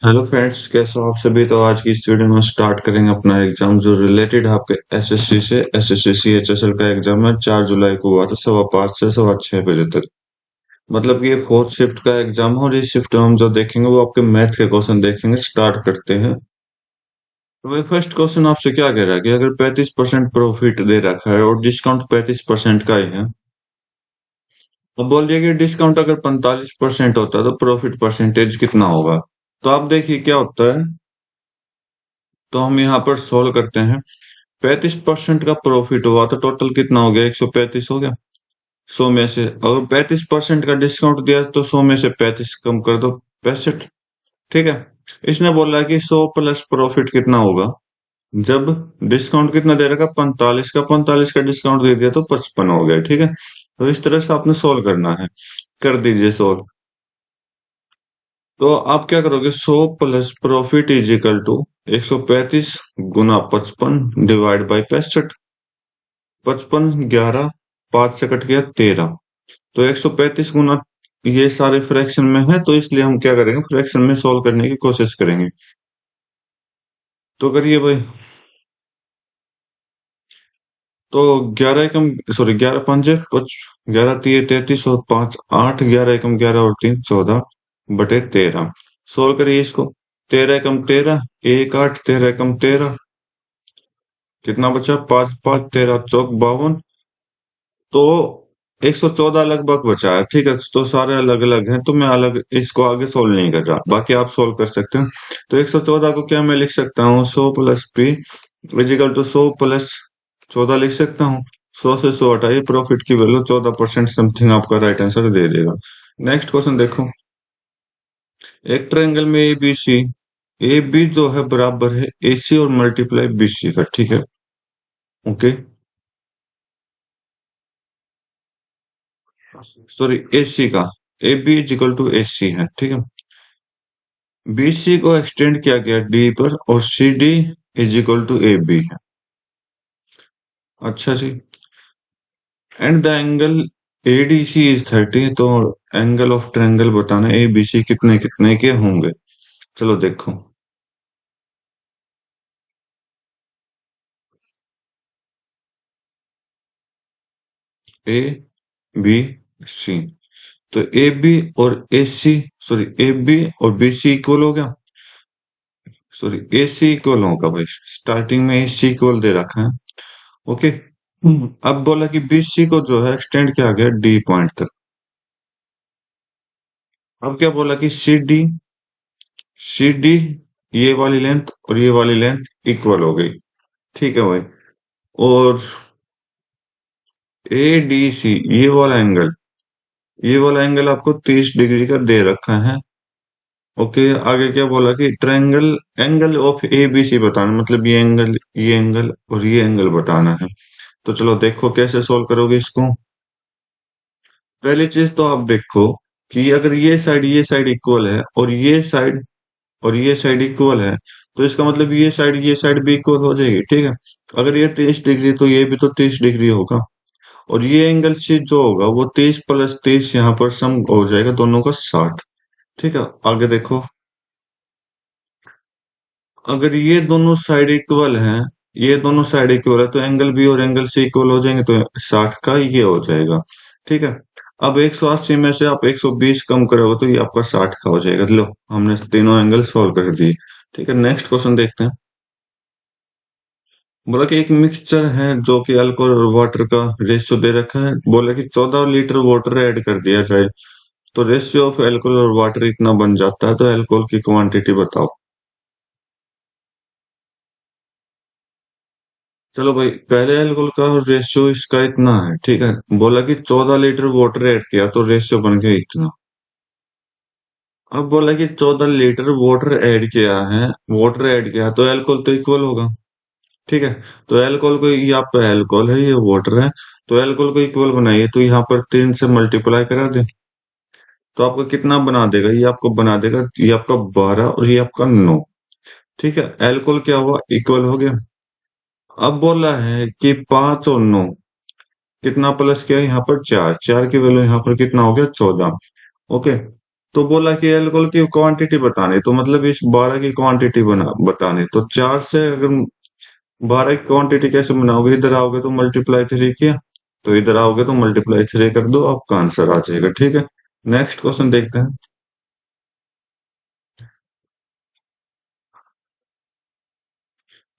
Hello friends, कैसे हो आप सभी। तो आज की इस वीडियो में स्टार्ट करेंगे अपना एग्जाम जो रिलेटेड है आपके एसएससी से। एसएससी सीएचएसएल का एग्जाम है, 4 जुलाई को हुआ था 5:15 से 6:15 तक। मतलब कि ये फोर्थ शिफ्ट का एग्जाम है और इस शिफ्ट में हम जो देखेंगे वो आपके मैथ के क्वेश्चन देखेंगे। स्टार्ट करते हैं। तो भाई फर्स्ट क्वेश्चन आपसे क्या कह रहा है कि अगर 35% प्रॉफिट दे रखा है और डिस्काउंट 35% का ही है। अब बोलिए कि डिस्काउंट अगर 45% होता है तो प्रॉफिट परसेंटेज कितना होगा। तो आप देखिए क्या होता है। तो हम यहाँ पर सोल्व करते हैं। 35% का प्रॉफिट हुआ तो टोटल कितना हो गया, 135 हो गया। 100 में से अगर 35% का डिस्काउंट दिया तो 100 में से 35 कम कर दो, 65। ठीक है। इसने बोला कि 100 प्लस प्रॉफिट कितना होगा जब डिस्काउंट कितना दे रखा, 45 का। 45 का डिस्काउंट दे दिया तो 55 हो गया। ठीक है। तो इस तरह से आपने सोल्व करना है। कर दीजिए सोल्व। तो आप क्या करोगे, 100 plus profit is equal to 135 गुना 55 डिवाइड बाई 65। 55 11, 5 से कट गया 13। तो 135 गुना, ये सारे फ्रैक्शन में है तो इसलिए हम क्या करेंगे, फ्रैक्शन में सॉल्व करने की कोशिश करेंगे। तो करिए भाई। तो 11 एकम, सॉरी 11 पंजे 11 तिये 33 और 5 8, 11 एकम 11 और 3 14 बटे 13। सोल्व करिए इसको। 13 एकम 13, 1 8, 13 एकम 13, कितना बचा, 5 5 13 चौक 52। तो 114 लगभग बचा है। ठीक है। तो सारे अलग अलग हैं तो मैं अलग इसको आगे सोल्व नहीं कर रहा, बाकी आप सोल्व कर सकते हैं। तो 114 को क्या मैं लिख सकता हूँ, 100 plus P is equal to 100 plus 14 लिख सकता हूँ। 100 से 100 हटाइए, प्रॉफिट की वैल्यू 14% समथिंग आपका राइट आंसर दे देगा। नेक्स्ट क्वेश्चन देखो। एक ट्रायंगल में ए बी सी, ए बी जो है बराबर है ए सी और मल्टीप्लाई बी सी का। ठीक है। ओके। सॉरी, ए सी का। A B is equal to A C है। ठीक है। बीसी को एक्सटेंड किया गया डी पर और C D is equal to A B है। अच्छा जी। And the angle ADC is 30। तो एंगल ऑफ ट्रायंगल बताना ए बी सी कितने कितने के होंगे। चलो देखो। A B C. तो ए बी और A C, sorry A B और बी सी इक्वल हो गया। सॉरी, ए सी इक्वल होगा भाई, स्टार्टिंग में ए सी इक्वल दे रखा है। ओके। अब बोला कि बी सी को जो है एक्सटेंड किया गया डी पॉइंट तक। अब क्या बोला कि सी डी, सी डी, ये वाली लेंथ और ये वाली लेंथ इक्वल हो गई। ठीक है भाई। और ए डी सी, ये वाला एंगल आपको 30 डिग्री का दे रखा है। ओके। आगे क्या बोला कि triangle, angle of A B C बताना, मतलब ये एंगल और ये एंगल बताना है। तो चलो देखो कैसे सोल्व करोगे इसको। पहली चीज तो आप देखो कि अगर ये साइड इक्वल है और ये साइड इक्वल है तो इसका मतलब ये साइड भी इक्वल हो जाएगी। ठीक है। अगर ये 30 डिग्री तो ये भी तो 30 डिग्री होगा। और ये एंगल से जो होगा वो 30 प्लस 30 यहाँ पर सम हो जाएगा दोनों का 60। ठीक है। आगे देखो। अगर ये दोनों साइड इक्वल है तो एंगल बी और एंगल सी इक्वल हो जाएंगे तो 60 का ये हो जाएगा। ठीक है। अब 180 में से आप 120 कम करोगे तो ये आपका 60 का हो जाएगा। लो, हमने तीनों एंगल सोल्व कर दिए। ठीक है। नेक्स्ट क्वेश्चन देखते हैं। बोला कि एक मिक्सचर है जो कि अल्कोहल और वाटर का रेशियो दे रखा है। बोला कि 14 लीटर वाटर ऐड कर दिया जाए तो रेशियो ऑफ अल्कोहल और वाटर इतना बन जाता है। तो अल्कोहल की क्वांटिटी बताओ। चलो भाई, पहले अल्कोहल का रेशियो इसका इतना है। ठीक है। बोला कि 14 लीटर वाटर ऐड किया तो रेशियो बन गया इतना। अब बोला कि 14 लीटर वाटर ऐड किया तो अल्कोहल तो इक्वल होगा। ठीक है। तो अल्कोहल को, ये आपका अल्कोहल है, ये वाटर है। तो अल्कोहल को इक्वल बनाइए तो यहाँ पर 3 से मल्टीप्लाई करा दे तो आपको कितना बना देगा, ये आपको बना देगा, ये आपका 12 और ये आपका 9। ठीक है। अल्कोहल क्या हुआ, इक्वल हो गया। अब बोला है कि 5 और 9 कितना प्लस किया, यहाँ पर 4, 4 की वैल्यू यहाँ पर कितना हो गया, 14। ओके। तो बोला कि एल्कोहल की क्वांटिटी बतानी, तो मतलब इस 12 की क्वांटिटी बना बतानी, तो 4 से अगर 12 की क्वांटिटी कैसे बनाओगे, इधर आओगे तो मल्टीप्लाई 3 किया, तो इधर आओगे तो मल्टीप्लाई 3 कर दो, आपका आंसर आ जाएगा। ठीक है, नेक्स्ट क्वेश्चन देखते हैं।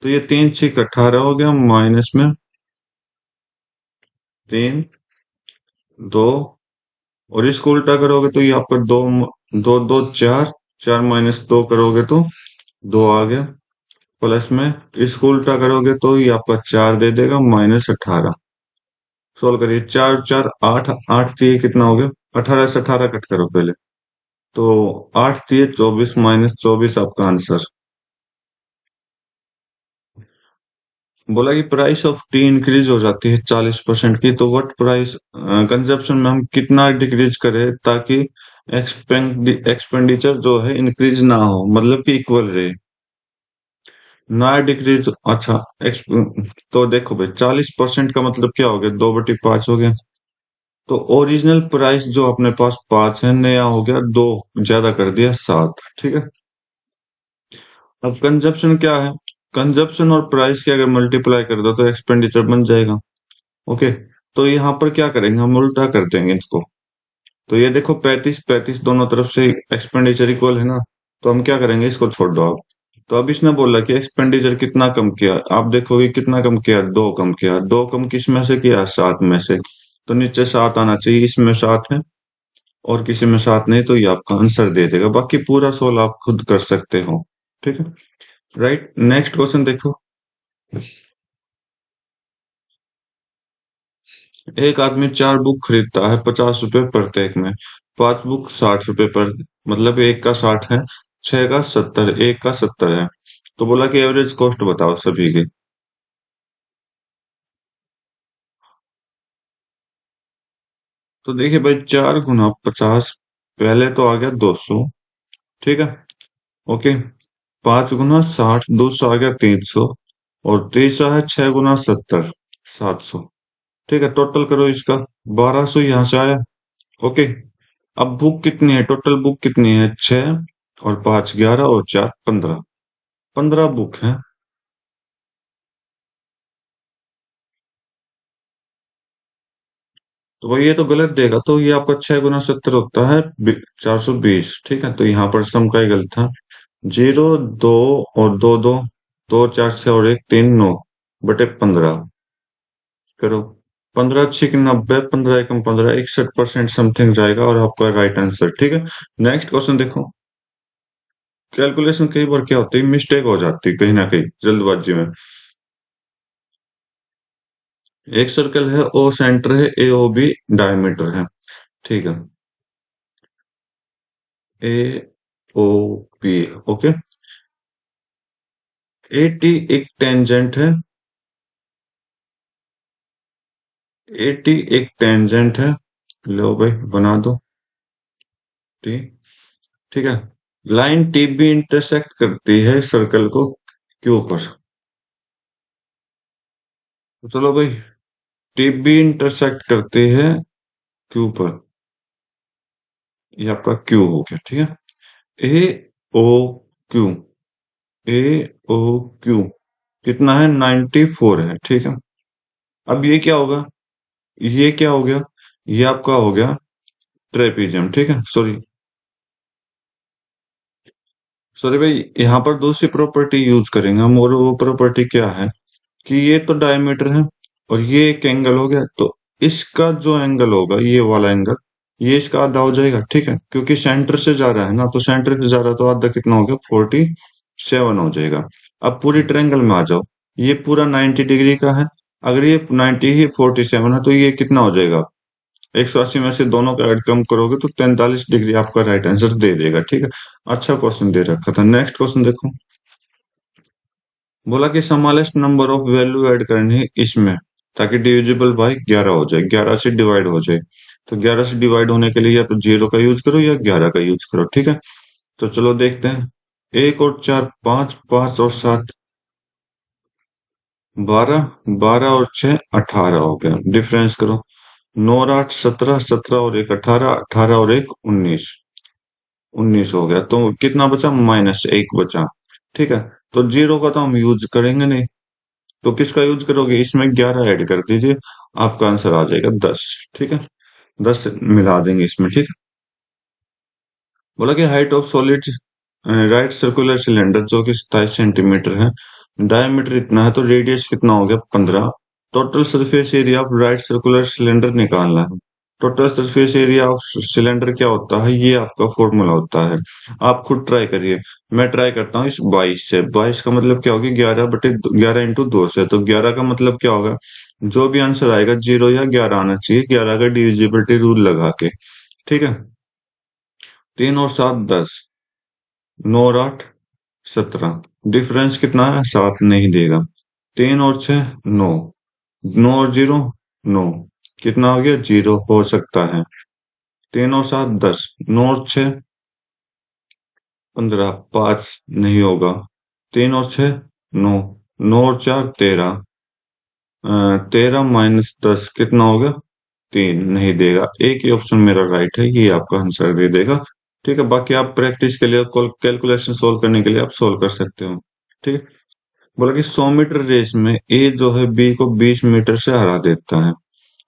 तो ये 3 6 18 हो गया, माइनस में 3 2, और इसको उल्टा करोगे तो ये आपका 2 2 2 4, 4 - 2 करोगे तो 2 आ गया, प्लस में इसको उल्टा करोगे तो ये आपका 4 दे देगा, -18। सोल्व करिए, 4 4 8, 8 दिए कितना हो गया, 18 से 18 कट करो पहले, तो 8 दिए 24, -24 आपका आंसर। बोला कि प्राइस ऑफ टी इंक्रीज हो जाती है 40% की, तो व्हाट प्राइस कंजप्शन में हम कितना डिक्रीज करें ताकि एक्सपेंडिचर जो है इंक्रीज ना हो, मतलब कि इक्वल रहे, ना डिक्रीज। अच्छा, तो देखो भाई 40% का मतलब क्या हो गया, 2/5 हो गया। तो ओरिजिनल प्राइस जो अपने पास 5 है, नया हो गया 2, ज्यादा कर दिया 7। ठीक है, अब कंजप्शन क्या है, कंजप्शन और प्राइस के अगर मल्टीप्लाई कर दो तो एक्सपेंडिचर बन जाएगा। ओके, तो यहाँ पर क्या करेंगे, हम उल्टा कर देंगे इसको। तो ये देखो 35 35 दोनों तरफ से एक्सपेंडिचर इक्वल है ना, तो हम क्या करेंगे, इसको छोड़ दो आप। तो अब इसने बोला कि एक्सपेंडिचर कितना कम किया, आप देखोगे कितना कम किया, 2 कम किया, 2 कम किस में से किया, 7 में से, तो नीचे 7 आना चाहिए, इसमें 7 है और किसी में 7 नहीं, तो ये आपका आंसर दे देगा। बाकी पूरा सोल्व आप खुद कर सकते हो। ठीक है, राइट, नेक्स्ट क्वेश्चन देखो। एक आदमी 4 बुक खरीदता है 50 रुपए प्रत्येक में, 5 बुक 60 रुपए पर, मतलब एक का 60 है, 6 का 70, एक का 70 है, तो बोला कि एवरेज कॉस्ट बताओ सभी की। तो देखिए भाई, 4 × 50, पहले तो आ गया 200। ठीक है, ओके, 5 × 60, दूसरा आ गया 300, और तीसरा है 6 × 70, 700। ठीक है, टोटल करो इसका, 1200 यहाँ से आया। ओके, अब बुक कितनी है, टोटल बुक कितनी है, 6 और 5 11 और 4 15, 15 बुक है। तो भाई ये तो गलत देगा, तो ये आपका 6 × 70 होता है 420। ठीक है, तो यहाँ पर सम का ही गलत था, 0 2 और 2 2, 2 4 6 और 1 3 9 बटे 15 करो, 15 × 6 = 90, 15 × 1 = 15, 61% समथिंग जाएगा और आपका राइट आंसर। ठीक है, नेक्स्ट क्वेश्चन देखो। कैलकुलेशन कई बार क्या होती है, मिस्टेक हो जाती है कहीं ना कहीं जल्दबाजी में। एक सर्कल है, ओ सेंटर है, ए ओ बी डायमीटर है। ठीक है, A O B, okay, A T एक टेंजेंट है, ए टी एक टेंजेंट है, लो भाई बना दो टी। ठीक है, लाइन टी भी इंटरसेक्ट करती है सर्कल को क्यू पर, तो चलो भाई, टी भी इंटरसेक्ट करती है क्यू पर, ये आपका क्यू हो गया। ठीक है, A O Q, A O Q कितना है, 94 है। ठीक है, अब ये क्या होगा, ये क्या हो गया, ये आपका हो गया ट्रेपीजियम। ठीक है, सॉरी सॉरी भाई, यहाँ पर दूसरी प्रॉपर्टी यूज करेंगे हम, और वो प्रॉपर्टी क्या है कि ये तो डायमीटर है और ये एक एंगल हो गया, तो इसका जो एंगल होगा, ये वाला एंगल, ये इसका आधा हो जाएगा। ठीक है, क्योंकि सेंटर से जा रहा है ना, तो सेंटर से जा रहा है तो आधा कितना हो गया, 47 हो जाएगा। अब पूरी ट्रायंगल में आ जाओ, ये पूरा 90 डिग्री का है, अगर ये 90 ही 47 है तो ये कितना हो जाएगा, 180 में से दोनों का ऐड कम करोगे तो 43 डिग्री आपका राइट आंसर दे देगा। ठीक है, अच्छा क्वेश्चन दे रखा था। नेक्स्ट क्वेश्चन देखो। बोला कि smallest number of value add करनी है इसमें ताकि डिविजिबल बाय 11 हो जाए, 11 से डिवाइड हो जाए। तो 11 से डिवाइड होने के लिए या तो 0 का यूज करो या 11 का यूज करो। ठीक है, तो चलो देखते हैं। 1 और 4 5, 5 और 7 12, 12 और 6 18 हो गया, डिफरेंस करो, 9 और 8 17, 17 और 1 18, 18 और 1 19। 19 हो गया, तो कितना बचा? -1 बचा। ठीक है, तो जीरो का तो हम यूज करेंगे नहीं, तो किसका यूज करोगे? इसमें 11 ऐड कर दीजिए, आपका आंसर आ जाएगा 10। ठीक है, 10 मिला देंगे इसमें। ठीक है, बोला कि height of solid right circular cylinder जो कि 27 सेंटीमीटर है, डायमीटर इतना है, तो रेडियस कितना हो गया? 15। Total surface area of right circular cylinder निकालना है। Total surface area of cylinder क्या होता है? ये आपका फॉर्मूला होता है। आप खुद ट्राई करिए, मैं ट्राई करता हूँ इस 22 से। 22 का मतलब क्या होगी? 11/11 × 2 से, तो 11 का मतलब क्या होगा? जो भी आंसर आएगा 0 या 11 आना चाहिए, 11 का डिविजिबिलिटी रूल लगा के। ठीक है, 3 और 7 10, 9 और 8 17। डिफरेंस कितना है? 7 नहीं देगा। 3 और 6 9, 9 और 0 9, कितना हो गया? 0 हो सकता है। 3 और 7 10, 9 और 6 15, 5 नहीं होगा। 3 और 6 9, 9 और 4 13, 13 - 10 कितना हो गया? 3 नहीं देगा। एक ही ऑप्शन मेरा राइट है, ये आपका आंसर दे देगा। ठीक है, बाकी आप प्रैक्टिस के लिए, कैलकुलेशन सोल्व करने के लिए आप सोल्व कर सकते हो। ठीक है, बोला कि 100 मीटर रेस में ए जो है बी को 20 मीटर से हरा देता है,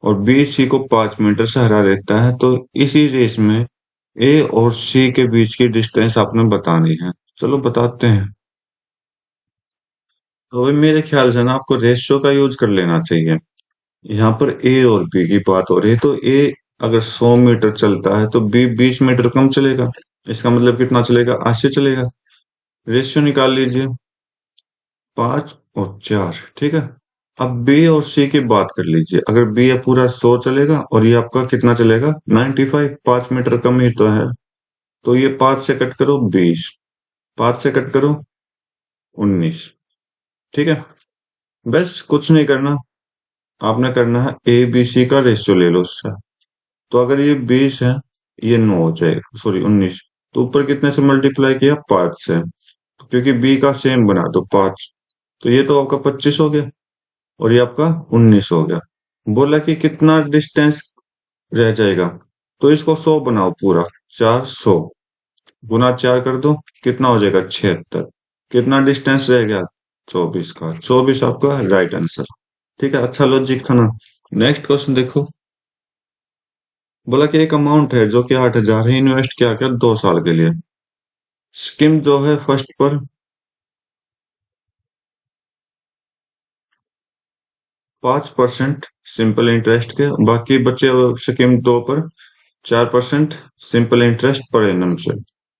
और बी सी को 5 मीटर से हरा देता है, तो इसी रेस में ए और सी के बीच की डिस्टेंस आपने बतानी है। चलो बताते हैं। तो अभी मेरे ख्याल से ना आपको रेशियो का यूज कर लेना चाहिए। यहाँ पर ए और बी की बात हो रही है, तो ए अगर 100 मीटर चलता है तो बी 20 मीटर कम चलेगा। इसका मतलब कितना चलेगा? 80 चलेगा। रेशियो निकाल लीजिए, 5 और 4। ठीक है, अब बी और सी की बात कर लीजिए। अगर बी ये पूरा 100 चलेगा और ये आपका कितना चलेगा? 95, 5 मीटर कम ही तो है। तो ये 5 से कट करो 20, 5 से कट करो 19। ठीक है, बस कुछ नहीं करना, आपने करना है ए बी सी का रेशियो ले लो उससे। तो अगर ये 20 है, ये 9 हो जाएगा, सॉरी 19। तो ऊपर कितने से मल्टीप्लाई किया? 5 से, क्योंकि बी का सेम बना दो 5। तो ये तो आपका 25 हो गया, और ये आपका 19 हो गया। बोला कि कितना डिस्टेंस रह जाएगा, तो इसको 100 बनाओ पूरा। 400 गुना 4 कर दो, कितना हो जाएगा? 76। कितना डिस्टेंस रह गया? 24 का। 24 आपका राइट आंसर। ठीक है, अच्छा लॉजिक था ना। नेक्स्ट क्वेश्चन देखो। बोला कि एक अमाउंट है जो कि 8,000 है, इन्वेस्ट किया गया 2 साल के लिए। स्कीम जो है फर्स्ट पर 5% सिंपल इंटरेस्ट के, बाकी बचे स्कीम 2 पर 4% सिंपल इंटरेस्ट पर एनम से।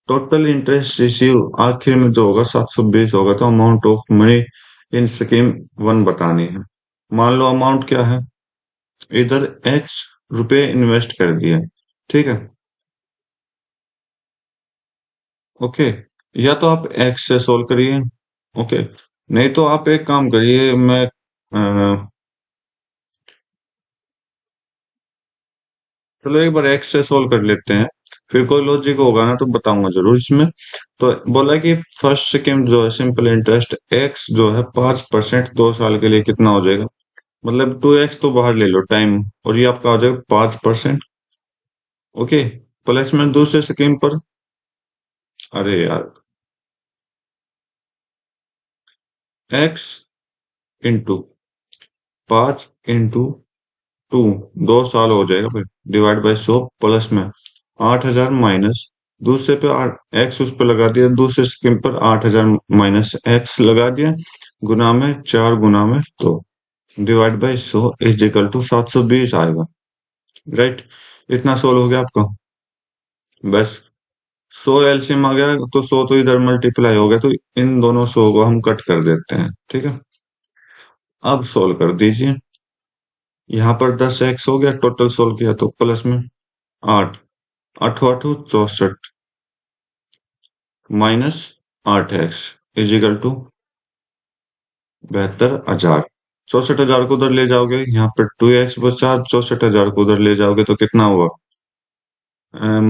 टोटल इंटरेस्ट रिसीव आखिर में जो होगा 720 होगा। तो amount of money in scheme 1 बतानी है। मान लो अमाउंट क्या है? इधर x रुपए इन्वेस्ट कर दिए। ठीक है, ओके, या तो आप x से सोल्व करिए। ओके, नहीं तो आप एक काम करिए, मैं चलो एक बार एक्स से सोल्व कर लेते हैं, फिर कोई लॉजिक होगा ना तो बताऊंगा जरूर इसमें। तो बोला कि फर्स्ट सेकंड जो है सिंपल इंटरेस्ट एक्स जो है 5% 2 साल के लिए कितना हो जाएगा? मतलब 2x तो बाहर ले लो टाइम, और ये आपका हो जाएगा 5%। ओके, प्लस में दूसरे सेकंड पर, अरे यार, एक्स इंटू 5 × 2, 2 साल हो जाएगा भाई, डिवाइड बाय 100, प्लस में 8,000 माइनस दूसरे पे एक्स उस पे लगा दिया, दूसरे स्कीम पर 8,000 माइनस एक्स लगा दिया, गुना में 4 गुना में तो divide by 100 is equal to 720 आएगा। राइट, इतना सोल्व हो गया आपका। बस 100 एलसीएम आ गया, तो 100 तो इधर मल्टीप्लाई हो गया, तो इन दोनों 100 को हम कट कर देते हैं। ठीक है, अब सोल्व कर दीजिए। यहाँ पर 10x हो गया, टोटल सोल्व किया तो प्लस में 8, 8 × 8 = 64 minus 8x is equal to 72,000। 64,000 को उधर ले जाओगे, यहाँ पर 2x बचा, 64,000 को उधर ले जाओगे तो कितना हुआ?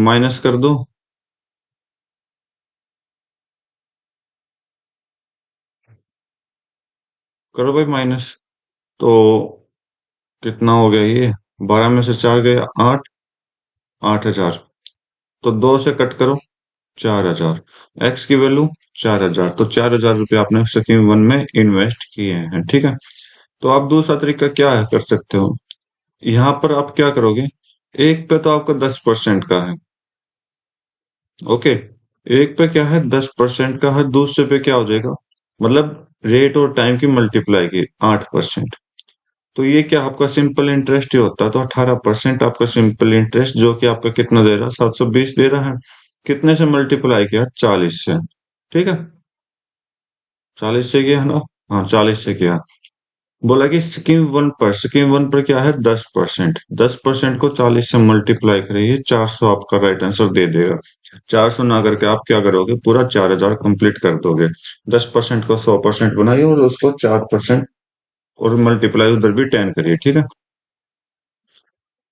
माइनस कर दो, करो भाई माइनस। तो कितना हो गया ये? 12 में से 4 गए 8, 8,000। तो 2 से कट करो, 4,000। एक्स की वैल्यू 4,000, तो 4,000 रुपये आपने स्कीम वन में इन्वेस्ट किए हैं, ठीक है। तो आप दूसरा तरीका क्या है कर सकते हो, यहाँ पर आप क्या करोगे, एक पे तो आपका 10% का है, ओके। एक पे क्या है 10% का है, दूसरे पे क्या हो जाएगा, मतलब रेट और टाइम की मल्टीप्लाई की 8%। तो ये क्या आपका सिंपल इंटरेस्ट ही होता है, तो 18% आपका सिंपल इंटरेस्ट, जो कि आपका कितना दे रहा है, 720 दे रहा है। कितने से मल्टीप्लाई किया, 40 से, ठीक है। 40 से किया है ना, हाँ 40 से किया। बोला कि स्कीम वन पर क्या है 10%, 10% को 40 से मल्टीप्लाई करिए, 400 आपका राइट आंसर दे देगा। 400 ना करके आप क्या करोगे, पूरा 4,000 कंप्लीट कर दोगे। 10% को 100% बनाइए और उसको 4% और मल्टीप्लाई उधर भी 10 करिए, ठीक है।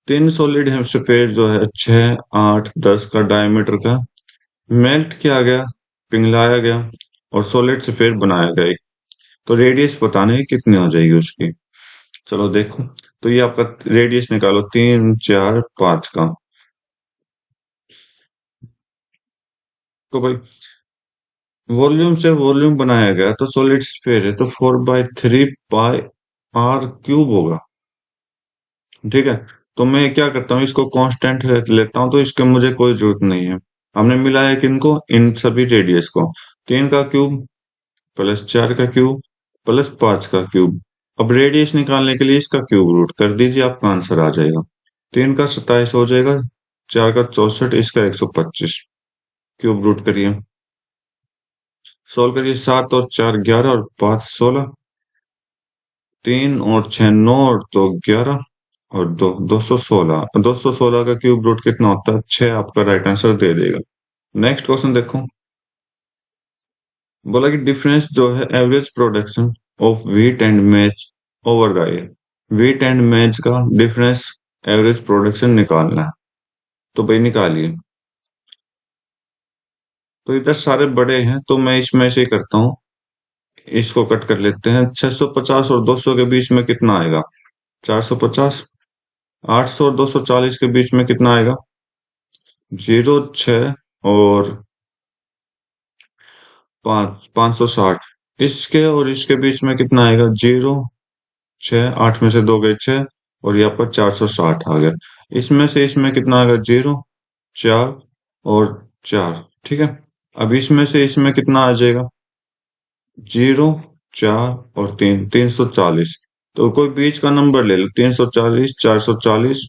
तीन सॉलिड हेमिस्फीयर जो है 6, 8, 10 का डायमीटर का मेल्ट किया गया, पिघलाया गया और सॉलिड स्फीयर बनाया गया एक। तो रेडियस बताने है कितनी हो जाएगी उसकी। चलो देखो, तो ये आपका रेडियस निकालो 3, 4, 5 का। तो भाई वॉल्यूम से वॉल्यूम बनाया गया तो सॉलिड स्फीयर है, तो 4/3 पाई r क्यूब होगा, ठीक है। तो मैं क्या करता हूँ, इसको कांस्टेंट लेता हूँ, तो इसके मुझे कोई जरूरत नहीं है। हमने मिलाया किनको, इन सभी रेडियस को। 3 का क्यूब प्लस 4 का क्यूब प्लस 5 का क्यूब। अब रेडियस निकालने के लिए इसका क्यूब रूट कर दीजिए, आपका आंसर आ जाएगा। 3 का 27 हो जाएगा, 4 का 64, इसका 125। क्यूब रूट करिए, सोल्व करिए। 7 और 4 11 और 5 16, 3 और 6 9 और 2 11 और 2 216। 216 का क्यूब रूट कितना होता है, 6 आपका राइट आंसर दे देगा। नेक्स्ट क्वेश्चन देखो, बोला कि डिफरेंस जो है average production of wheat and match over the year. Wheat and match का डिफरेंस एवरेज प्रोडक्शन निकालना है, तो भाई निकालिए। तो इधर सारे बड़े हैं, तो मैं इसमें से ही करता हूँ, इसको कट कर लेते हैं। 650 और 200 के बीच में कितना आएगा, 450। 800 और 240 के बीच में कितना आएगा, 0, 6 और 5, 560। इसके और इसके बीच में कितना आएगा, 0, 6, 8 में से 2 गए 6, और ये आपका 460 आ गया। इसमें से इसमें कितना आएगा, 0, 4 और 4, ठीक है। अब इसमें से इसमें कितना आ जाएगा, 0, 4 और 3, 340। तो कोई बीच का नंबर ले लो, 340, 440।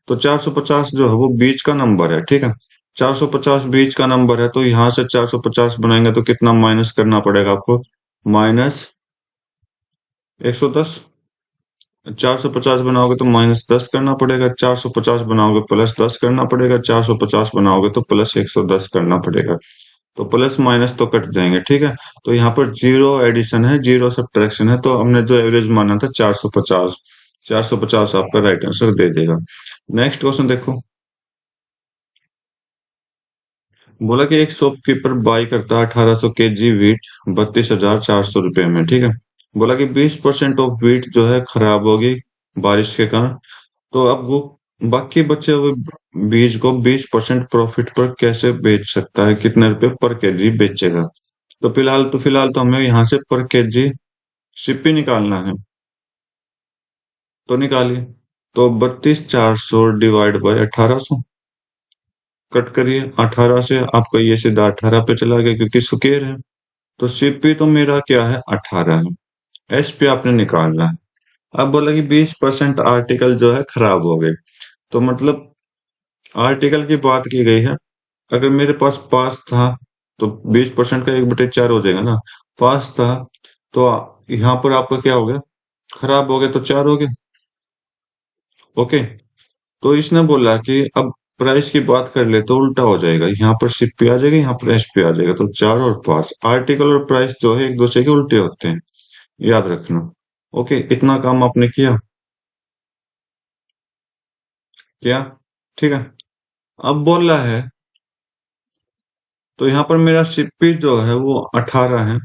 तो 450 जो है वो बीच का नंबर है, ठीक है। 450 बीच का नंबर है, तो यहां से 450 बनाएंगे तो कितना माइनस करना पड़ेगा आपको, -110। 450 बनाओगे तो -10 करना पड़ेगा, 450 बनाओगे +10 करना पड़ेगा, 450 बनाओगे तो +110 करना पड़ेगा। तो प्लस माइनस तो कट जाएंगे, ठीक है। तो यहाँ पर जीरो एडिशन है, जीरो सब्ट्रैक्शन है, तो हमने जो एवरेज माना था 450, 450 आपका राइट आंसर दे देगा। नेक्स्ट क्वेश्चन देखो, बोला कि एक शॉपकीपर बाई करता है 1800 kg वीट 32,400 रुपए में, ठीक है। बोला कि 20% ऑफ वीट जो है खराब होगी बारिश के कारण, तो अब वो बाकी बचे हुए बीज को 20% प्रॉफिट पर कैसे बेच सकता है, कितने रुपए पर केजी बेचेगा। तो फिलहाल तो हमें यहाँ से पर केजी सीपी निकालना है, तो निकालिए। तो 32,400 डिवाइड बाय 1800, कट करिए। 18 से आपका ये सीधा 18 पे चला गया, क्योंकि स्क्वायर है। तो सीपी तो मेरा क्या है, 18 है। एस पे आपने निकालना है। अब बोला कि 20% आर्टिकल जो है खराब हो गए, तो मतलब आर्टिकल की बात की गई है। अगर मेरे पास पास था तो 20% का 1/4 हो जाएगा ना। पास था, तो यहाँ पर आपका क्या हो गया, खराब हो गया, तो 4 हो गया, ओके। तो इसने बोला कि अब प्राइस की बात कर ले तो उल्टा हो जाएगा, यहाँ पर शिप पे आ जाएगा, यहाँ पर एस पे आ जाएगा, तो 4 और 5 आर्टिकल और प्राइस जो है एक दूसरे के उल्टे होते हैं, याद रखना। ओके, इतना काम आपने किया, क्या, ठीक है। अब बोला है, तो यहाँ पर मेरा सीपी जो है वो 18 है,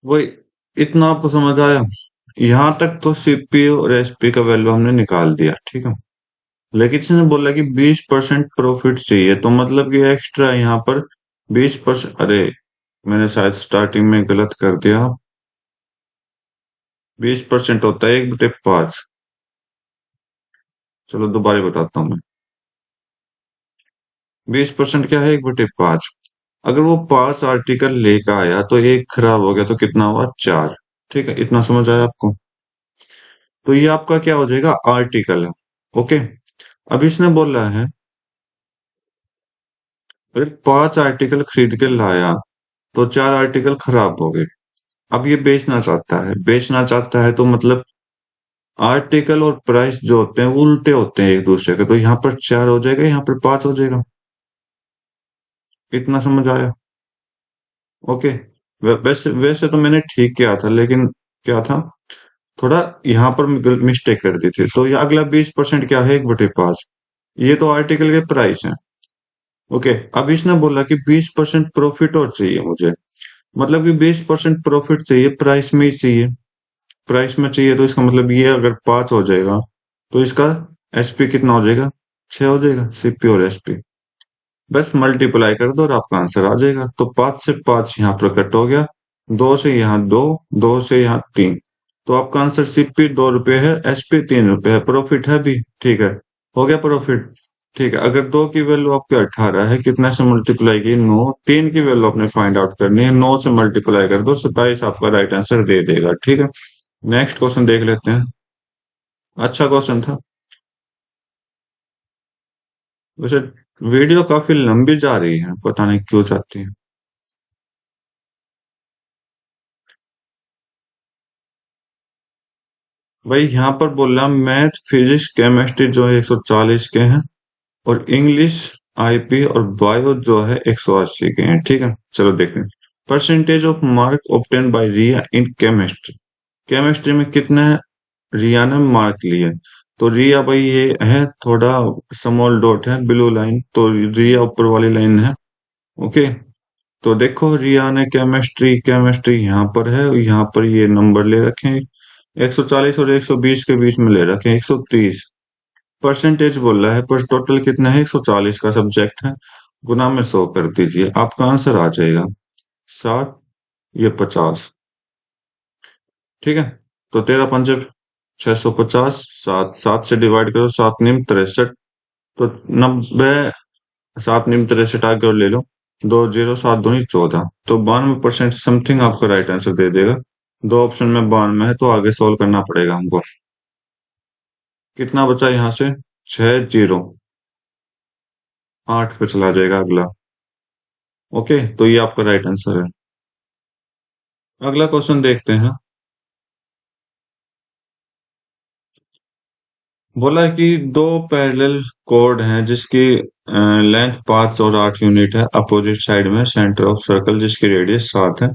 वही, इतना आपको समझ आया। यहाँ तक तो सीपी और एसपी का वैल्यू हमने निकाल दिया, ठीक है। लेकिन इसने बोला कि 20% प्रॉफिट चाहिए, तो मतलब कि एक्स्ट्रा यहाँ पर 20%। अरे, मैंने शायद स्टार्टिंग में गलत कर दिया। 20% होता है 1/5। चलो दोबारा बताता हूँ मैं। 20% क्या है? 1/5। अगर वो 5 आर्टिकल लेकर आया तो एक खराब हो गया तो कितना हुआ? 4। ठीक है, इतना समझ आया आपको? तो ये आपका क्या हो जाएगा? आर्टिकल है। ओके। अब इसने बोला है, अगर 5 आर्टिकल खरीद के लाया तो 4 आर्टिकल खराब हो गए। अब ये बेचना चाहता है, बेचना चाहता है तो मतलब आर्टिकल और प्राइस जो होते हैं वो उल्टे होते हैं एक दूसरे के, तो यहाँ पर 4 हो जाएगा, यहाँ पर 5 हो जाएगा। इतना समझ आया? ओके। वैसे वैसे तो मैंने ठीक किया था, लेकिन क्या था, थोड़ा यहाँ पर मिस्टेक कर दी थी। तो ये अगला 20% क्या है? 1/5। ये तो आर्टिकल के प्राइस है। ओके। अब इसने बोला कि 20% प्रॉफिट और चाहिए मुझे। मतलब कि 20% प्रॉफिट चाहिए, प्राइस में ही चाहिए। प्राइस में चाहिए तो इसका मतलब ये अगर 5 हो जाएगा तो इसका एसपी कितना हो जाएगा? 6 हो जाएगा, सीपी और एसपी। बस मल्टीप्लाई कर दो और आपका आंसर आ जाएगा। तो 5 से 5 यहाँ पर कट हो गया, 2 से यहाँ 2, 2 से यहाँ 3। तो आपका आंसर सीपी 2 रुपये है, एसपी 3 रुपये है, प्रॉफिट है भी। ठीक है, हो गया प्रॉफिट। ठीक है, अगर 2 की वैल्यू आपके 18 है, कितने से मल्टीप्लाई की? 9। 3 की वैल्यू आपने फाइंड आउट करनी है, 9 से मल्टीप्लाई कर दो, 27 आपका राइट आंसर दे देगा। ठीक है, नेक्स्ट क्वेश्चन देख लेते हैं। अच्छा क्वेश्चन था। वैसे वीडियो काफी लंबी जा रही है, पता नहीं क्यों जाती है। भाई यहाँ पर बोल रहा मैथ फिजिक्स केमिस्ट्री जो है 140 के हैं, और इंग्लिश आईपी और बायो जो है 180 के हैं। ठीक है, चलो देखते हैं। Percentage of mark obtain by Riya in chemistry. Chemistry में कितने रिया ने मार्क लिए? तो रिया भाई ये है थोड़ा स्मॉल डॉट है, ब्लू लाइन, तो रिया ऊपर वाली लाइन है। ओके। तो देखो रिया ने केमिस्ट्री केमिस्ट्री यहाँ पर है, यहाँ पर ये नंबर ले रखे हैं 140 और 120 के बीच में ले रखे हैं 130। परसेंटेज बोल रहा है, पर टोटल कितना है? 140 का सब्जेक्ट है, गुना में 100 कर दीजिए, आपका आंसर आ जाएगा 7, ये 50। ठीक है, तो 13 पंजे 650, 7 7 से डिवाइड करो, 7 निम 63। तो 90, 7 निम 63 आगे और ले लो, 2 0 7 दूनी 14, तो 92% समथिंग आपका राइट आंसर दे देगा। दो ऑप्शन में 92 है, तो आगे सॉल्व करना पड़ेगा हमको। कितना बचा यहाँ से? 6 0। 8 पे चला जाएगा अगला। ओके, तो ये आपका राइट आंसर है। अगला क्वेश्चन देखते हैं। बोला है कि दो पैरेलल कोड हैं जिसकी लेंथ 5 और 8 यूनिट है, अपोजिट साइड में सेंटर ऑफ सर्कल जिसकी रेडियस 7 है।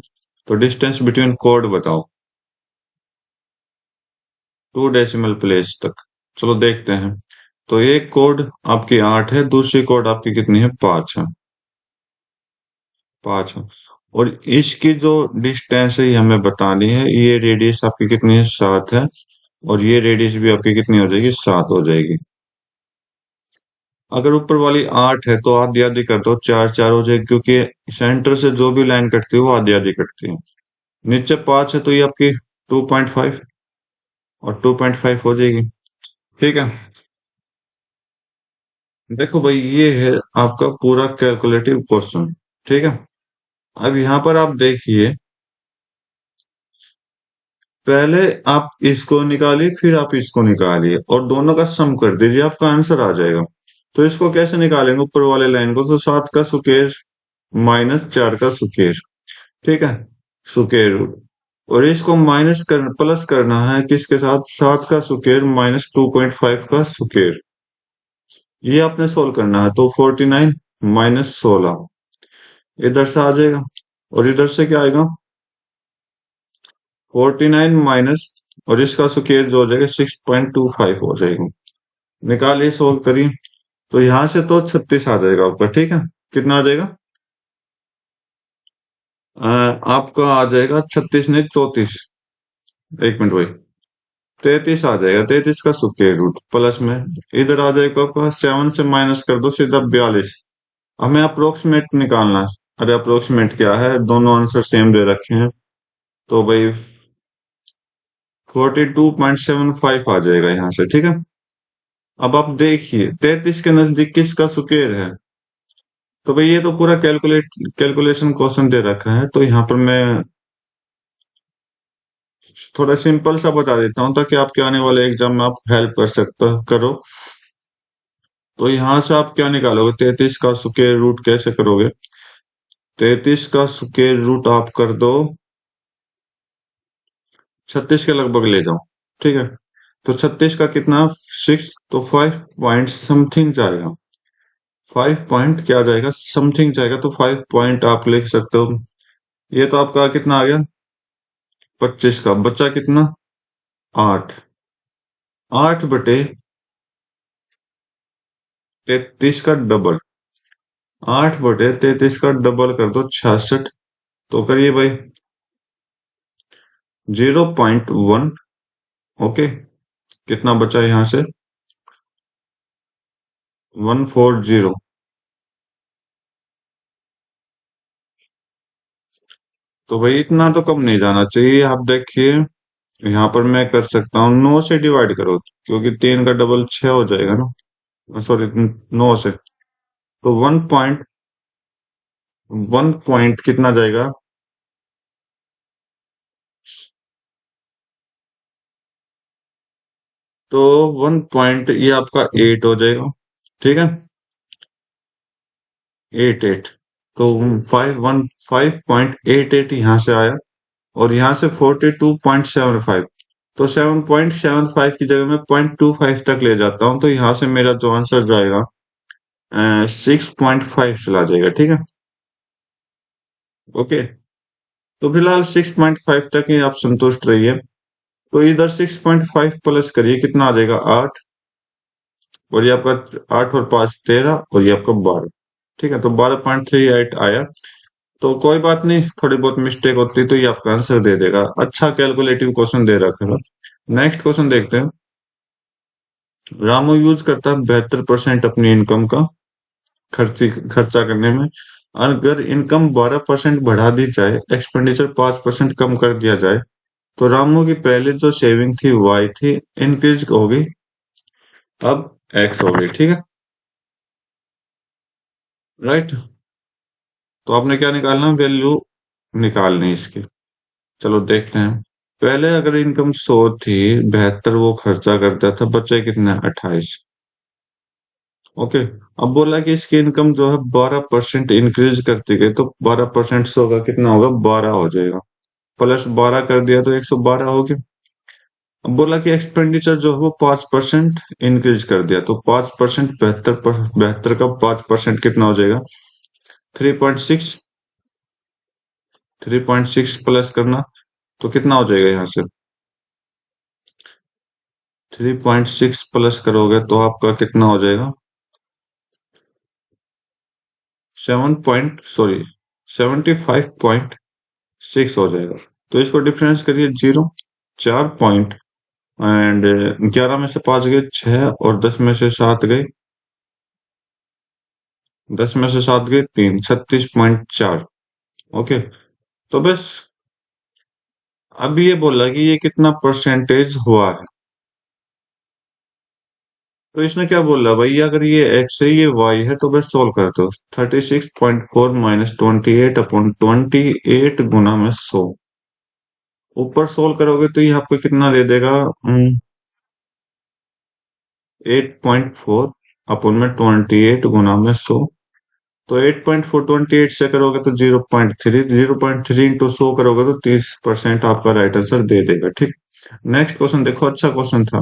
तो डिस्टेंस बिटवीन कोड बताओ 2 डेसिमल प्लेस तक। चलो देखते हैं। तो एक कोड आपकी 8 है, दूसरी कोड आपकी कितनी है? 5 है। 5 है। और इसकी जो डिस्टेंस है ये हमें बतानी है। ये रेडियस आपकी कितनी है? 7 है। और ये रेडियस भी आपकी कितनी हो जाएगी? 7 हो जाएगी। अगर ऊपर वाली 8 है तो आधी आधी कर दो, 4 4 हो जाएगी, क्योंकि सेंटर से जो भी लाइन कटती है वो आधी आधी कटती है। नीचे 5 है तो ये आपकी 2.5, और 2.5 हो जाएगी। ठीक है, देखो भाई ये है आपका पूरा कैलकुलेटिव क्वेश्चन। ठीक है, अब यहाँ पर आप देखिए, पहले आप इसको निकालिए, फिर आप इसको निकालिए और दोनों का सम कर दीजिए, आपका आंसर आ जाएगा। तो इसको कैसे निकालेंगे ऊपर वाले लाइन को? तो 7 का सुकेर माइनस 4 का सुकेर। ठीक है, सुकेर रूट। और इसको माइनस कर प्लस करना है किसके साथ? 7 का सुकेर माइनस 2.5 का सुकेर। ये आपने सोल्व करना है, तो 49 - 16 इधर से आ जाएगा, और इधर से क्या आएगा? 49 माइनस, और इसका स्क्वायर जो हो जाएगा 6.25 हो जाएगा। निकालिए, सोल्व करिए। तो यहां से तो 36 आ जाएगा आपका। ठीक है, कितना आ जाएगा? आपका आ जाएगा 36 नहीं 34। एक मिनट भाई, 33 आ जाएगा, 33 का स्क्वायर रूट प्लस में इधर आ जाएगा आपका 7 से माइनस कर दो सीधा 42। हमें अप्रोक्सीमेट निकालना है। अरे अप्रोक्सीमेट क्या है, दोनों आंसर सेम दे रखे हैं, तो भाई 42.75 आ जाएगा यहाँ से, ठीक है। अब आप देखिए 33 के नजदीक किसका स्क्वायर है, तो भाई ये तो पूरा कैलकुलेशन क्वेश्चन दे रखा है, तो यहाँ पर मैं थोड़ा सिंपल सा बता देता हूँ ताकि आपके आने वाले एग्जाम में आप हेल्प कर सकते करो। तो यहाँ से आप क्या निकालोगे, 33 का स्क्वायर रूट कैसे करोगे, 33 का स्क्वायर रूट आप कर दो 36 के लगभग ले जाओ, ठीक है। तो 36 का कितना 6, तो 5 पॉइंट समथिंग जाएगा, 5 पॉइंट क्या जाएगा समथिंग जाएगा, तो 5 पॉइंट आप लिख सकते हो। ये तो आपका कितना आ गया 25 का, बच्चा कितना 8, 8 बटे 33 का डबल, 8 बटे 33 का डबल कर दो 66, तो करिए भाई 0.1। ओके, कितना बचा यहाँ से 140। तो भाई इतना तो कम नहीं जाना चाहिए, आप देखिए यहाँ पर मैं कर सकता हूँ 9 से डिवाइड करो, क्योंकि 3 का डबल 6 हो जाएगा ना, सॉरी 9 से, तो 1 पॉइंट कितना जाएगा, तो 1 पॉइंट ये आपका 8 हो जाएगा, ठीक है, 8 तो 5.88 यहाँ से आया, और यहाँ से 42.75, तो 7.75 की जगह मैं 0.25 तक ले जाता हूँ, तो यहाँ से मेरा जो आंसर जाएगा 6.5 चला जाएगा, ठीक है। ओके, तो फिलहाल 6.5 तक ही आप संतुष्ट रहिए। तो इधर 6.5 प्लस करिए, कितना आ जाएगा 8, और ये आपका 8 और 5 13, और ये आपका 12, ठीक है, तो 12.38 आया। तो कोई बात नहीं, थोड़ी बहुत मिस्टेक होती है तो ये आपका आंसर दे देगा, अच्छा कैलकुलेटिव क्वेश्चन दे रखा है। नेक्स्ट क्वेश्चन देखते हैं। रामू यूज करता है 72% अपनी इनकम का खर्चा करने में। अगर इनकम 12% बढ़ा दी जाए, एक्सपेंडिचर 5% कम कर दिया जाए, तो रामू की पहले जो सेविंग थी वाई थी, इंक्रीज हो गई, अब एक्स हो गई, ठीक है, राइट। तो आपने क्या निकालना, वैल्यू निकालनी है इसकी। चलो देखते हैं। पहले अगर इनकम 100 थी, 72 वो खर्चा करता था, बचे कितने 28। ओके, अब बोला कि इसकी इनकम जो है 12% इंक्रीज करती गई, तो 12% 100 का कितना होगा 12 हो जाएगा, प्लस 12 कर दिया तो 112 हो गया। अब बोला कि एक्सपेंडिचर जो है वो 5% इंक्रीज कर दिया, तो 5% 72 का 5% कितना हो जाएगा 3.6, 3.6 प्लस करना, तो कितना हो जाएगा यहाँ से 3.6 प्लस करोगे तो आपका कितना हो जाएगा 75.6 हो जाएगा। तो इसको डिफरेंस करिए 0, 4 पॉइंट, एंड 11 में से 5 गए 6, और 10 में से 7 गए, 10 में से 7 गए 3, 36.4। ओके, तो बस अब ये बोला कि ये कितना परसेंटेज हुआ है, तो इसने क्या बोला भाई, अगर ये एक्स है ये वाई है, तो बस सोल्व कर दो। 36.4 माइनस 28/28 गुना में 100, ऊपर सोल्व करोगे तो ये आपको कितना दे देगा 8.4 अपन में 28 गुना में 100, तो 8.4 28 से करोगे तो 0.3, 0.3 इंटू 100 करोगे तो 30% आपका राइट आंसर दे देगा, ठीक। नेक्स्ट क्वेश्चन देखो, अच्छा क्वेश्चन था।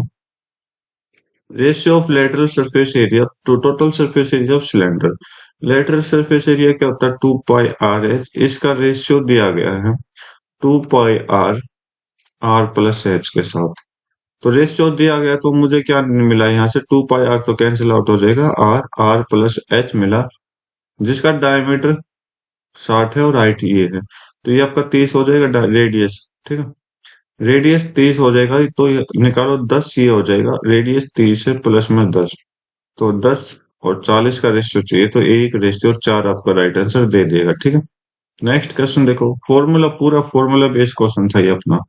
Ratio of lateral surface area to total surface area of cylinder. Lateral surface area क्या होता है 2πr/h, इसका रेशियो दिया गया है 2πr r+h के साथ। तो रेशियो दिया गया, तो मुझे क्या मिला यहाँ से 2πr तो कैंसिल आउट हो जाएगा, r+h मिला, जिसका डायमीटर 60 है और हाइट ये है, तो ये आपका 30 हो जाएगा रेडियस, ठीक है। रेडियस 30 हो जाएगा, तो निकालो 10, ये हो जाएगा रेडियस 30 है प्लस में 10, तो 10 और 40 का रेशियो चाहिए, तो 1:4 आपका राइट आंसर दे देगा। ठीक है, नेक्स्ट क्वेश्चन देखो, फॉर्मूला पूरा फॉर्मूला बेस्ड क्वेश्चन था ये अपना।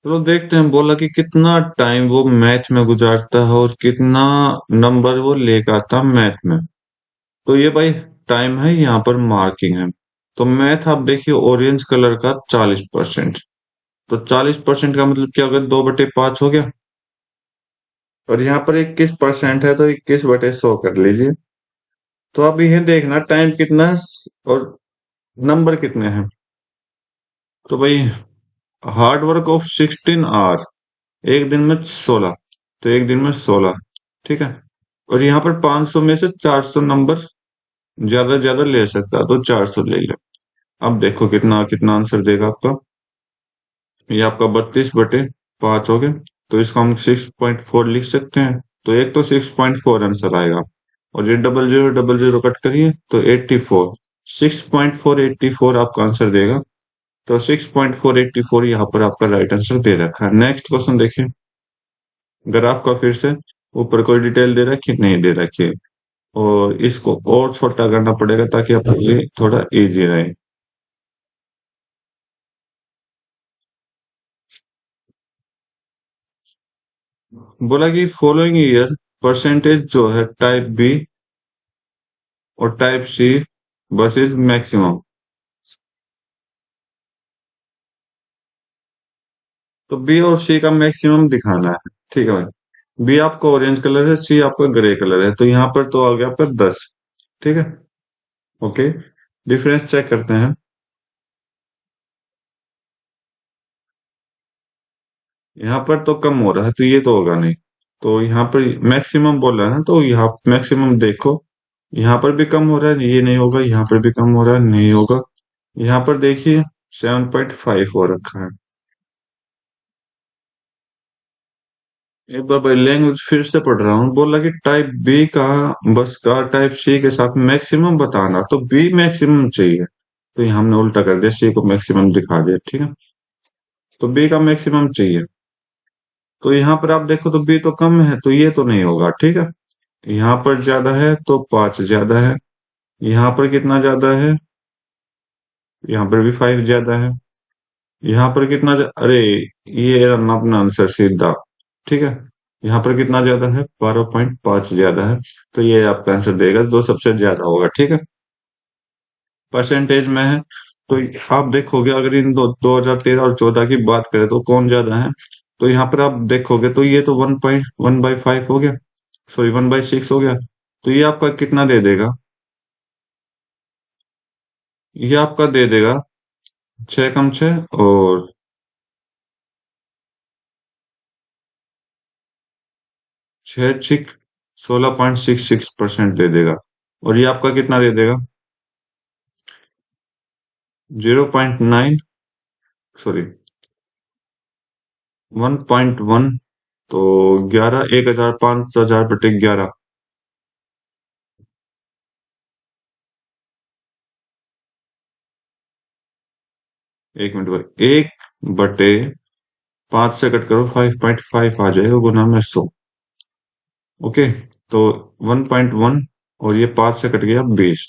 चलो देखते हैं, बोला कि कितना टाइम वो मैथ में गुजारता है और कितना नंबर वो लेकर आता मैथ में। तो ये भाई टाइम है, यहाँ पर मार्किंग है। तो मैथ आप देखिए, ऑरेंज कलर का 40%, तो 40% का मतलब क्या होगा, 2/5 हो गया। और यहाँ पर 21% है, तो 21/100 कर लीजिए। तो अब यह देखना टाइम कितना है और नंबर कितने हैं। तो भाई हार्ड वर्क ऑफ 16 आवर, एक दिन में 16, तो एक दिन में 16। ठीक है, और यहाँ पर 500 में से 400 नंबर ज्यादा ज्यादा ले सकता है, तो 400 ले लो। अब देखो कितना कितना आंसर देगा आपका। ये आपका 32/5 हो गया, तो इसको हम 6.4 लिख सकते हैं। तो एक तो 6.4 आंसर आएगा, और ये 0000 कट करिए तो 84, 6.484 आपका आंसर देगा। तो 6.484 यहाँ पर आपका राइट आंसर दे रखा है। नेक्स्ट क्वेश्चन देखिए, ग्राफ का फिर से ऊपर कोई डिटेल दे रखी नहीं दे रखी है, और इसको और छोटा करना पड़ेगा ताकि आपके लिए थोड़ा इजी रहे। बोला कि फॉलोइंग ईयर परसेंटेज जो है टाइप बी और टाइप सी बसेज मैक्सिमम। तो बी और सी का मैक्सिमम दिखाना है। ठीक है भाई, बी आपका ऑरेंज कलर है, सी आपका ग्रे कलर है, तो यहाँ पर तो आ गया आपका 10। ठीक है, ओके, डिफरेंस चेक करते हैं। यहाँ पर तो कम हो रहा है, तो ये तो होगा नहीं। तो यहाँ पर मैक्सिमम बोल रहा है ना, तो यहाँ मैक्सिमम देखो, यहाँ पर भी कम हो रहा है, ये नहीं होगा, यहाँ पर भी कम हो रहा है, नहीं होगा। यहाँ पर देखिए 7.5 हो रखा है। एक बार भाई लैंग्वेज फिर से पढ़ रहा हूँ, बोला कि टाइप बी का बस का टाइप सी के साथ मैक्सिमम बताना, तो बी मैक्सिमम चाहिए, तो ये हमने उल्टा कर दिया, सी को मैक्सिमम दिखा दिया। ठीक है, तो बी का मैक्सिमम चाहिए। तो यहाँ पर आप देखो तो बी तो कम है, तो ये तो नहीं होगा। ठीक है, यहाँ पर ज्यादा है तो 5 ज्यादा है, यहाँ पर कितना ज्यादा है, यहाँ पर भी 5 ज्यादा है, यहाँ पर कितना अरे ये रहा अपना आंसर सीधा। ठीक है, यहाँ पर कितना ज्यादा है, 12.5 ज्यादा है, तो ये आपका आंसर देगा जो सबसे ज्यादा होगा। ठीक है, परसेंटेज में है। तो आप देखोगे अगर इन 2013 और 14 की बात करें तो कौन ज्यादा है, तो यहाँ पर आप देखोगे तो ये तो 1.1/5 हो गया, सॉरी 1/6 हो गया। तो ये आपका कितना दे देगा, ये आपका दे देगा 6 कम 6 और 6 6 16.66% दे देगा। और ये आपका कितना दे देगा, 0.9, सॉरी 1.1, तो 11, 1,000, 5,000/11। एक मिनट भाई, 1/5 से कट करो, 5.5 आ जाएगा गुना में 100। ओके, तो 1.1, और ये 5 से कट गया 20,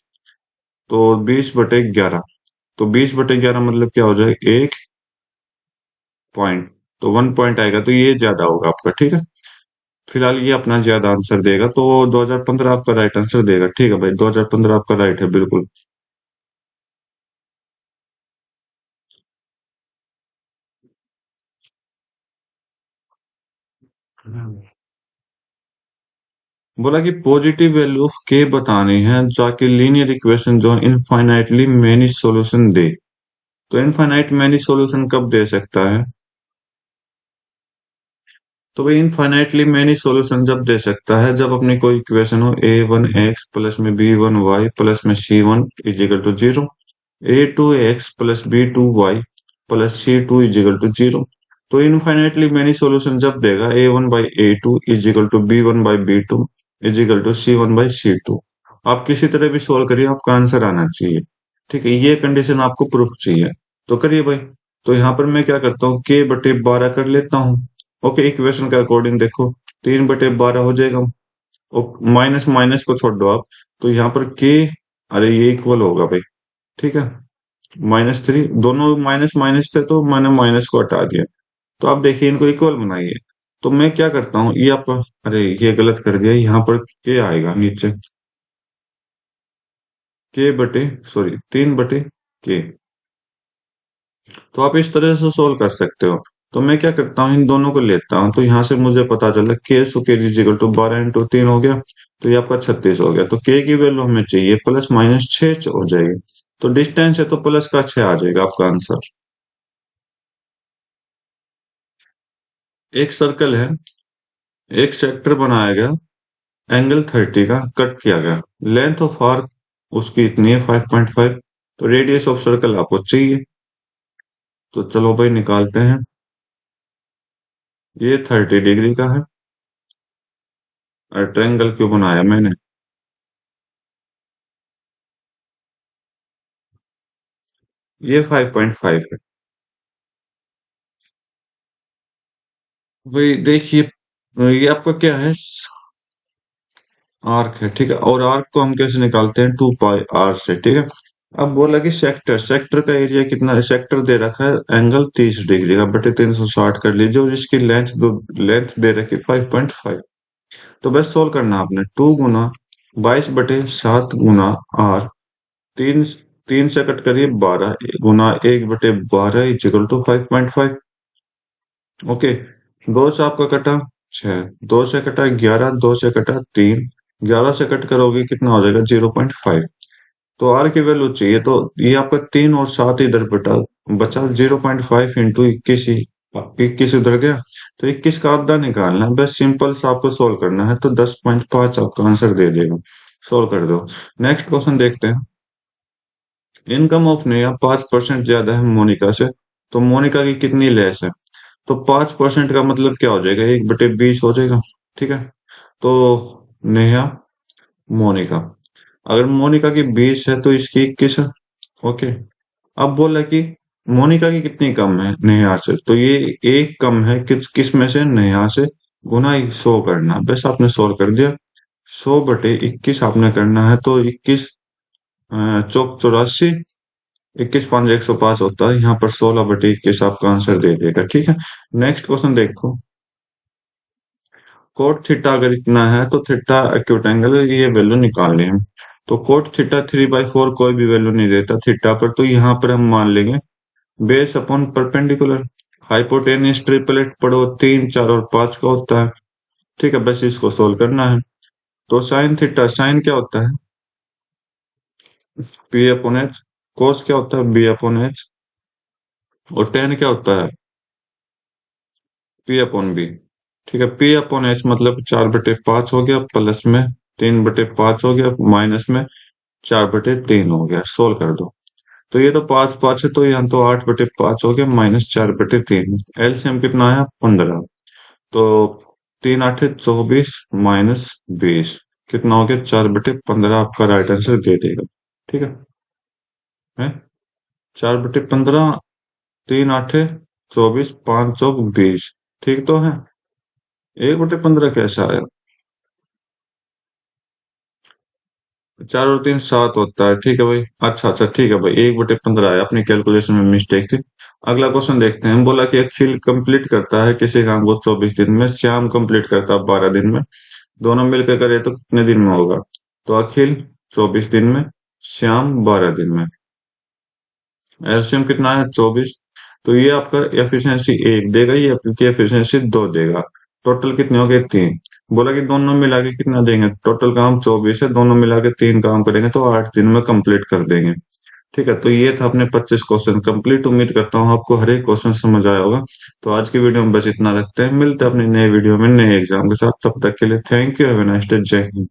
तो 20/11। तो 20/11 मतलब क्या हो जाए, 1 पॉइंट, तो 1 पॉइंट आएगा, तो ये ज्यादा होगा आपका। ठीक है, फिलहाल ये अपना ज्यादा आंसर देगा, तो 2015 आपका राइट आंसर देगा। ठीक है भाई, 2015 आपका राइट है बिल्कुल। बोला कि पॉजिटिव वैल्यू ऑफ के बतानी है जाके लीनियर इक्वेशन जो इनफाइनाइटली मेनी सॉल्यूशन दे। तो इनफाइनाइट मेनी सॉल्यूशन कब दे सकता है, तो भाई इनफाइनाइटली मेनी सॉल्यूशन जब दे सकता है जब अपनी कोई इक्वेशन हो a1x प्लस में b1y प्लस में c1 is equal to 0, a2x plus b2y plus c2 is equal to 0। तो इनफाइनाइटली मेनी सॉल्यूशन जब देगा a1 by a2 is equal to b1 by b2 is equal to c1 by c2। आप किसी तरह भी सोल्व करिए, आपका आंसर आना चाहिए। ठीक है, ये कंडीशन आपको प्रूफ चाहिए, तो करिए भाई। तो यहाँ पर मैं क्या करता हूँ, के बटे 12 कर लेता हूँ। ओके, इक्वेशन के अकॉर्डिंग देखो, 3/12 हो जाएगा। माइनस माइनस को छोड़ दो आप, तो यहाँ पर के, अरे ये इक्वल होगा भाई। ठीक है, -3, दोनों माइनस माइनस थे तो मैंने माइनस को हटा दिया। तो आप देखिए, इनको इक्वल बनाइए। तो मैं क्या करता हूँ, ये आप, अरे ये गलत कर दिया, यहाँ पर के आएगा नीचे, के बटे, सॉरी 3/के। तो आप इस तरह से सोल्व कर सकते हो। तो मैं क्या करता हूँ, इन दोनों को लेता हूँ, तो यहाँ से मुझे पता चला के सो के इजिकल टू 12 × 3 हो गया, तो ये आपका 36 हो गया। तो के की वैल्यू हमें चाहिए +-6 हो जाएगी। तो डिस्टेंस है तो प्लस का 6 आ जाएगा आपका आंसर। एक सर्कल है, एक सेक्टर बनाया गया, एंगल 30 का कट किया गया, लेंथ ऑफ आर्क उसकी इतनी है 5.5, तो रेडियस ऑफ सर्कल आपको चाहिए। तो चलो भाई निकालते हैं। ये 30 डिग्री का है, और ट्रायंगल क्यों बनाया मैंने, ये 5.5 है। भाई देखिए, ये आपका क्या है, आर्क है। ठीक है, और आर्क को हम कैसे निकालते हैं, 2πr से। ठीक है, अब बोला कि सेक्टर, सेक्टर का एरिया कितना है, सेक्टर दे रखा है एंगल 30 डिग्री का, बटे 360 कर लीजिए, और इसकी लेंथ दो, लेंथ दे रखी 5.5। तो बस सोल्व करना आपने, 2 × 22/7 गुना आर, तीन, तीन से कट करिए 12 गुना 1/12 इजिकल टू 5.5। ओके, दो से आपका कटा 6, दो से कटा 11, दो से कटा 3, 11 से कट करोगे कितना हो जाएगा, 0.5। तो आर की वैल्यू चाहिए, तो ये आपका 3 और 7 इधर बटा बचा, 0.5 इंटू 21 ही, 21 उधर गया, तो 21 का आधा निकालना है, बस सिंपल सा आपको सोल्व करना है, तो 10.5 आपका आंसर दे देगा। सोल्व कर दो। नेक्स्ट क्वेश्चन देखते हैं। इनकम ऑफ नेहा 5% ज्यादा है मोनिका से, तो मोनिका की कितनी लेस है। तो 5% का मतलब क्या हो जाएगा, 1/20 हो जाएगा। ठीक है, तो नेहा, मोनिका, अगर मोनिका की 20 है तो इसकी 21 है। ओके, अब बोला कि मोनिका की कितनी कम है नेहा से, तो ये एक कम है, किस किस में से, नेहा से, गुना 100 करना, बस आपने सोल्व कर दिया। 100/21 आपने करना है, तो 21 चौक 84, 21×5 105 होता है, यहाँ पर 16/21 आपका आंसर दे देगा। ठीक है, नेक्स्ट क्वेश्चन देखो। कोट थीटा अगर इतना है तो थीटा एक्यूट एंगल है, ये वैल्यू निकालनी है। तो कोट थीटा 3/4 कोई भी वैल्यू नहीं देता थीटा पर, तो यहाँ पर हम मान लेंगे base upon perpendicular. Hypotenuse triplet पढ़ो, 3 4 और 5 का होता है। ठीक है, बस इसको सोल्व करना है। तो साइन थीटा, साइन क्या होता है, P/H, कोस क्या होता है, B/H, और टेन क्या होता है, P/B। ठीक है, P/H मतलब 4/5 हो गया, प्लस में 3/5 हो गया, माइनस में 4/3 हो गया। सोल्व कर दो। तो ये तो 5 5 है, तो यहाँ तो 8/5 हो गया, -4/3। एलसीएम कितना है, 15। तो 3 8 24 -20 कितना हो गया, 4/15 आपका राइट आंसर दे देगा। ठीक है, 4/15, 3 8 24, 5 चौक 20, ठीक तो है। 1/15 कैसा आया, 4 और 3 7 होता है। ठीक है भाई, अच्छा अच्छा, ठीक है भाई, 1/15 आया, अपनी कैलकुलेशन में मिस्टेक थी। अगला क्वेश्चन देखते हैं। बोला कि अखिल कंप्लीट करता है किसी काम को 24 दिन में, श्याम कंप्लीट करता है 12 दिन में, दोनों मिलकर करे तो कितने दिन में होगा। तो अखिल 24 दिन में, श्याम 12 दिन में। एलसीएम कितना है, 24। तो ये आपका एफिशिएंसी 1 देगा, ये आपकी एफिशिएंसी 2 देगा। टोटल कितने हो गए, 3। बोला कि दोनों मिला के कितना देंगे, टोटल काम 24 है, दोनों मिला के 3 काम करेंगे तो 8 दिन में कंप्लीट कर देंगे। ठीक है, तो ये था अपने 25 क्वेश्चन कंप्लीट। उम्मीद करता हूँ आपको हर एक क्वेश्चन समझ आया होगा। तो आज की वीडियो में बस इतना रखते हैं, मिलते हैं अपने नए वीडियो में नए एग्जाम के साथ। तब तक के लिए thank you, have a nice day, जय हिंद।